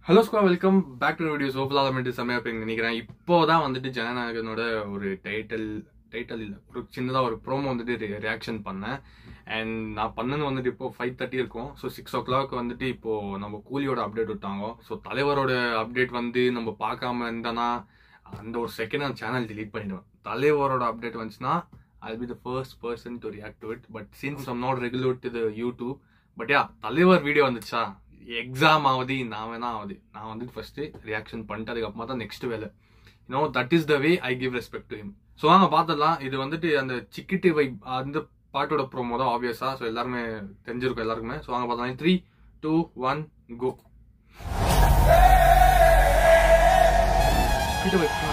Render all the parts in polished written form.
Hello squad, welcome back to videos. ஓப்பலாக வந்துட்டு செம்மையாக இருப்பீங்க நினைக்கிறேன். இப்போதான் வந்துட்டு ஜனநாயகனோட ஒரு டைட்டில் இல்லை, ஒரு சின்னதாக ஒரு ப்ரோமோ வந்துட்டு ரியாக்ஷன் பண்ணேன். அண்ட் நான் பண்ணது வந்துட்டு இப்போ 5:30 இருக்கும். ஸோ 6 o'clock வந்துட்டு இப்போ நம்ம கூலியோட அப்டேட் விட்டாங்க. ஸோ தலைவரோட அப்டேட் வந்து நம்ம பார்க்காம இருந்தோன்னா அந்த ஒரு செகண்ட் அந்த சேனல் டிலீட் பண்ணிடுவேன். தலைவரோட அப்டேட் வந்துச்சுன்னா I'll be the first person to react to it. But since I'm not regular to the YouTube, but yeah, தலைவர் வீடியோ வந்துச்சா, எக்ஸாம் ஆகுது, நான் வந்துட்டு ஃபர்ஸ்ட் ரியாக்ஷன் பண்ணிட்டு அதுக்கப்புறமா தான் நெக்ஸ்ட் வேலை. That is the way I give respect to him. So வாங்க பார்த்துடலாம். இது வந்துட்டு அந்த சிக்கிட்டு வைப் அந்த பாட்டோட ப்ரோமோ தான் ஆப்வியஸா. ஸோ எல்லாருமே தெரிஞ்சிருக்கும் எல்லாருக்குமே. ஸோ வாங்க பார்த்தலாம். 3, 2, 1 கோ. சிக்கிட்டு வைப்பா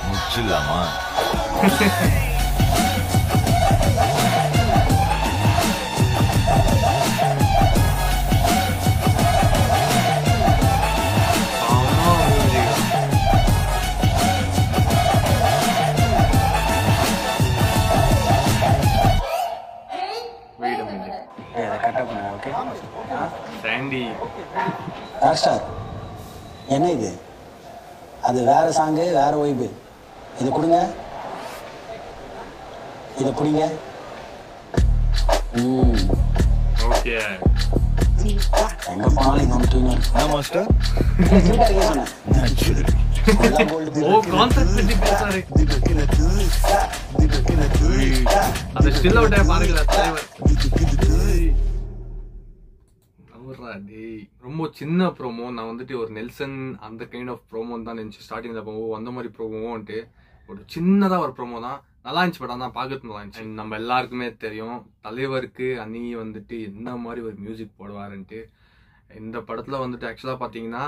முடிச்சிடலாமா? என்ன இது? அது வேற சாங்கு, வேற வைபு. இதை கொடுங்க, இதை பிடிங்க. எங்க போனாலும் இங்க வந்துட்டு மாஸ்டர் ரொம்ப சின்ன ப்ரோமோ. நான் வந்துட்டு ஒரு நெல்சன் அந்த கைண்ட் ஆஃப் ப்ரோமோ தான் நினைச்சு ஸ்டார்டிங்ல போவோம். அந்த மாதிரி ப்ரோமோன்ட்டு ஒரு சின்னதா ஒரு ப்ரோமோ தான். நல்லா இருந்துச்சு. பட் ஆனால் பார்க்கறது நல்லா இருந்துச்சு. நம்ம எல்லாருக்குமே தெரியும் தலைவருக்கு அணி வந்துட்டு என்ன மாதிரி ஒரு மியூசிக் போடுவாருன்ட்டு. இந்த படத்துல வந்துட்டு ஆக்சுவலா பாத்தீங்கன்னா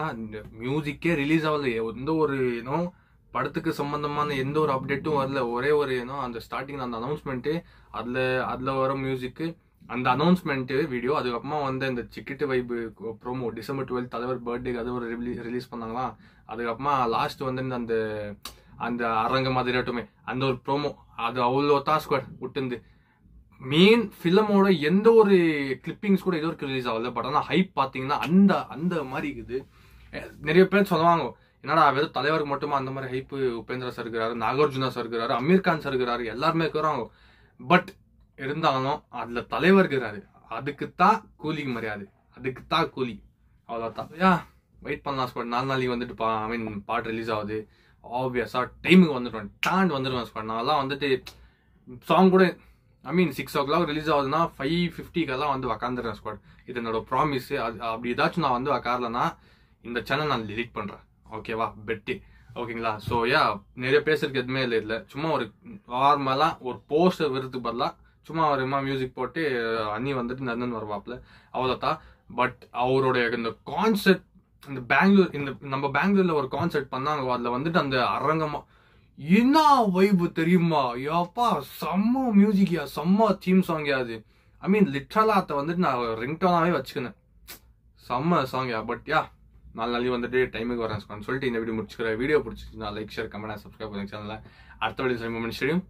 மியூசிக்கே ரிலீஸ் ஆகல. எந்த ஒரு படத்துக்கு சம்பந்தமான எந்த ஒரு அப்டேட்டும் வரல. ஒரே ஒரு அந்த ஸ்டார்டிங் அந்த அனௌன்ஸ்மெண்ட்டு, அதுல வர மியூசிக்கு, அந்த அனௌன்ஸ்மெண்ட் வீடியோ, அதுக்கப்புறமா வந்து இந்த சிக்கிட்டு வைப்பு ப்ரோமோ December 12 தலைவர் பர்த்டேக்கு அது ஒரு ரிலீஸ் பண்ணாங்களா. அதுக்கப்புறமா லாஸ்ட் வந்து அந்த அரங்க மாதிரியாட்டுமே அந்த ஒரு ப்ரோமோ, அது அவ்வளோ தான் ஸ்குவாட் விட்டுந்து. மெயின் ஃபிலிமோட எந்த ஒரு கிளிப்பிங்ஸ் கூட இது வரைக்கும் ரிலீஸ் ஆகல. பட் ஆனால் ஹைப் பார்த்தீங்கன்னா அந்த மாதிரி இருக்குது. நிறைய பேர் சொல்லுவாங்க, என்னடா வெறும் தலைவருக்கு மட்டுமா அந்த மாதிரி ஹைப்பு? உபேந்திரா சார் இருக்கிறாரு, நாகார்ஜுனா சார் இருக்கிறாரு, அமீர் கான் சார் இருக்கிறாரு, எல்லாருமே இருக்கிறாங்க. பட் இருந்தாலும் அதுல தலைவர் இருக்கிறாரு. அதுக்குத்தான் கூலிக்கு மரியாதை, அதுக்குத்தான் கூலி, அவ்வளோதான். வெயிட் பண்ணலாம் ஸ்குவாட். 4 நாளைக்கு வந்துட்டு பாட்டு ரிலீஸ் ஆகுது. ஆப்வியஸா டைமுக்கு வந்துடுவேன் ஸ்குவாட். நான்லாம் வந்துட்டு சாங் கூட 6 o'clock ரிலீஸ் ஆகுதுன்னா 5:50 வந்து உக்காந்துடுறேன் ஸ்குவாட். இது என்னோட ப்ராமிஸ். அப்படி ஏதாச்சும் நான் வந்து உக்காரலன்னா இந்த சேனல் நான் டிலீட் பண்றேன். ஓகேவா? பெட்டு. ஓகேங்களா? ஸோ நிறைய பேசுறதுக்கு எதுவுமே இல்லை. சும்மா ஒரு நார்மலா ஒரு போஸ்டர் விருதுக்கு பதிலாக சும்மா ஒரு மியூசிக் போட்டு அண்ணி வந்துட்டு நந்தன் வருவாப்ல, அவ்வளோதான். பட் அவருடைய இந்த கான்செப்ட், இந்த நம்ம பெங்களூர்ல ஒரு கான்செப்ட் பண்ணாங்க. அதுல வந்துட்டு அந்த அரங்கமா என்ன வைப்பு தெரியுமா? யப்பா செம்ம மியூசிக்யா, செம்ம தீம் சாங்யா. அது லிட்ரலா அதை வந்துட்டு நான் ரிங்டோனாவே வச்சுக்கினேன். செம்ம சாங்யா. பட் 4 நாளைக்கு வந்துட்டு டைமுக்கு வரேன் சொல்லிட்டு இந்த வீடியோ முடிச்சுக்கிறேன். வீடியோ பிடிச்சிருச்சுன்னா லைக், ஷேர், கமெண்ட், சப்ஸ்கிரைப் பண்ணுங்க சேனலை. அடுத்த வீடியோ முடிச்சிடும்.